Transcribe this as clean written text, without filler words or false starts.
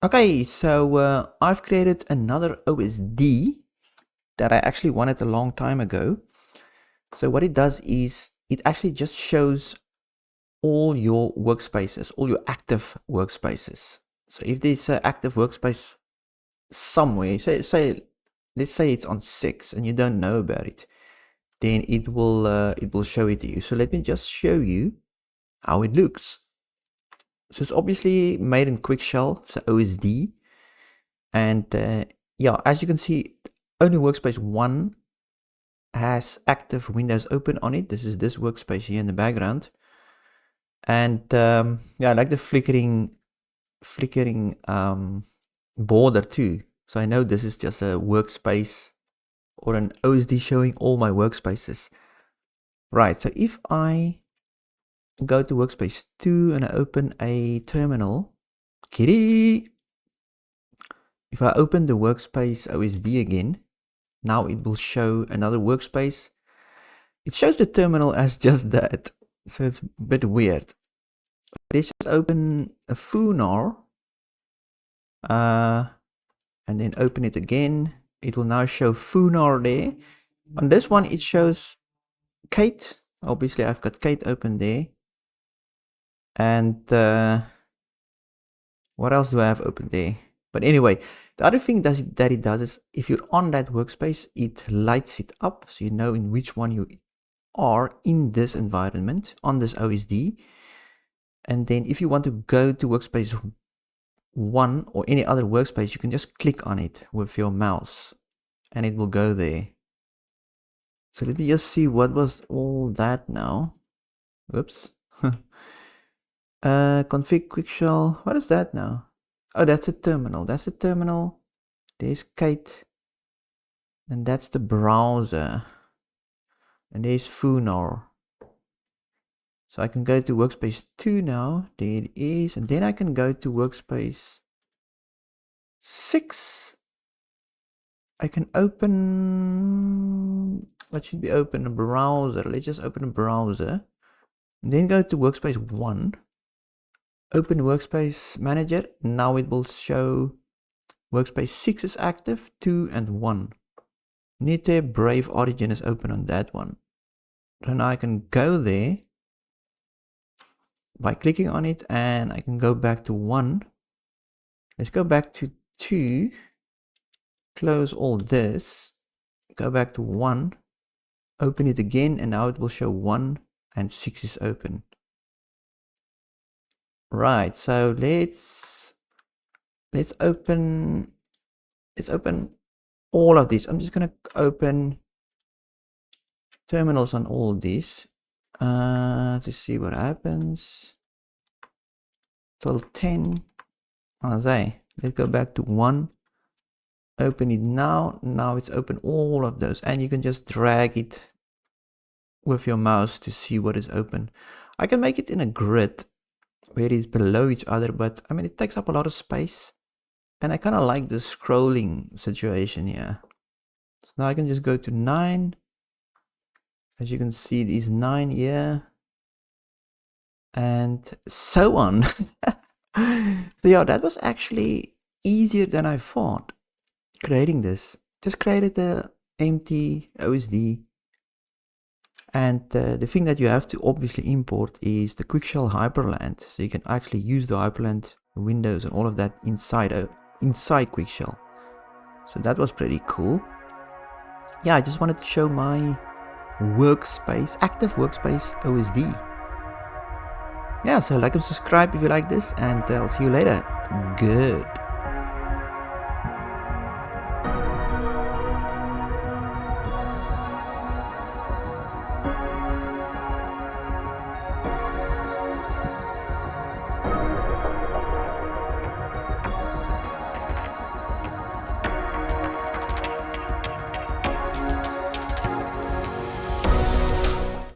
Okay, so I've created another OSD that I actually wanted a long time ago. So what it does is it actually just shows all your workspaces, all your active workspaces. So if there's an active workspace somewhere, let's say it's on 6 and you don't know about it, then it will show it to you. So let me just show you how it looks. So it's obviously made in QuickShell, so OSD. And yeah, as you can see, only workspace 1 has active windows open on it. This is this workspace here in the background. And yeah, I like the flickering border too. So I know this is just a workspace or an OSD showing all my workspaces. Right, so if I go to workspace 2 and I open a terminal, kitty, if I open the workspace OSD again, now it will show another workspace. It shows the terminal as just that, so it's a bit weird. Let's just open a Funar, and then open it again. It will now show Funar there. On this one, it shows Kate. Obviously, I've got Kate open there. And what else do I have open there? But anyway, the other thing that it does is if you're on that workspace, it lights it up so you know in which one you are in this environment, on this OSD. And then if you want to go to workspace 1 or any other workspace, you can just click on it with your mouse and it will go there. So let me just see what was all that now. Whoops. Config QuickShell. What is that now? Oh, that's a terminal. That's a terminal. There's Kate. And that's the browser. And there's Funar. So I can go to workspace 2 now. There it is. And then I can go to workspace 6. I can open, what should be open? A browser. Let's just open a browser. And then go to workspace 1. Open workspace manager. Now it will show workspace 6 is active, 2 and 1. Nite Brave Origin is open on that one. So now I can go there by clicking on it and I can go back to 1. Let's go back to 2. Close all this. Go back to 1. Open it again and now it will show 1 and 6 is open. Right, so let's open all of these. I'm just gonna open terminals on all of these to see what happens. Till 10. Let's go back to 1. Open it now. Now it's open all of those, and you can just drag it with your mouse to see what is open. I can make it in a grid where it is below each other, but I mean it takes up a lot of space, and I kind of like the scrolling situation here. So now I can just go to 9. As you can see, it is 9 here, and so on. So yeah, that was actually easier than I thought. Creating this, just created a empty OSD, and the thing that you have to obviously import is the QuickShell Hyprland, so you can actually use the Hyprland windows and all of that inside QuickShell. So that was pretty cool. Yeah, I just wanted to show my workspace, active workspace OSD. Yeah, so like and subscribe if you like this, and I'll see you later. Good.